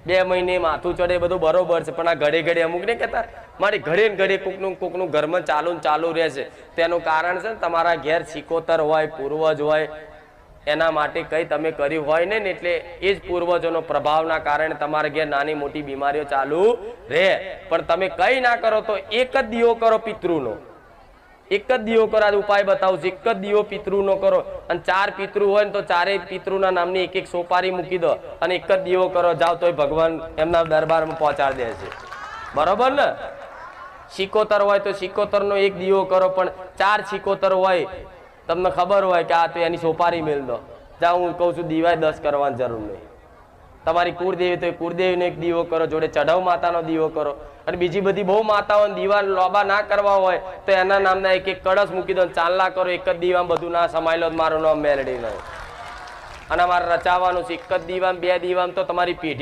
2 મહિને માથું ચડે બધું બરોબર છે, પણ આ ઘડે ઘડે અમુક નહીં કહેતા મારી ઘડે ને ઘડે કોકનું ઘરમાં ચાલુ રહે છે. તેનું કારણ છે ને તમારા ઘેર સિકોતર હોય, પૂર્વજ હોય, એના માટે કંઈ તમે કર્યું હોય ને એટલે એ જ પૂર્વજોનો પ્રભાવના કારણે તમારા ઘેર નાની મોટી બીમારીઓ ચાલુ રહે. પણ તમે કંઈ ના કરો તો એક જ દીવો કરો પિતૃનો, એક જ દીવો કરો. આ ઉપાય બતાવું છું. એક જ દીવો પિતૃનો કરો અને 4 પિતૃ હોય ને તો 4 પિતૃના નામની એક સોપારી મૂકી દો અને એક જ દીવો કરો. જાઓ તોય ભગવાન એમના દરબારમાં પહોંચાડી દે છે. બરોબર ને? સિકોતર હોય તો સિકોતરનો એક દીવો કરો, પણ 4 સિકોતર હોય તમને ખબર હોય કે આ તો એની સોપારી મેળ દો. જા હું કહું છું દીવાય 10 કરવાની જરૂર નહીં. તમારી કુળદેવી તો કુળદેવીનો એક દીવો કરો, જોડે ચઢાવ માતાનો દીવો કરો. અને બીજી બધી બહુ માતાઓને દીવા લોબા ના કરવા હોય તો એના નામના એક કળશ મૂકી દો, ચાંદલા કરો. એક જ દીવામાં બધું ના સમાયેલો મારું નામ મેલડી નહીં. અને મારે રચાવવાનું છે. એક જ દીવામાં 2 દીવામાં તો તમારી પેઢીઓ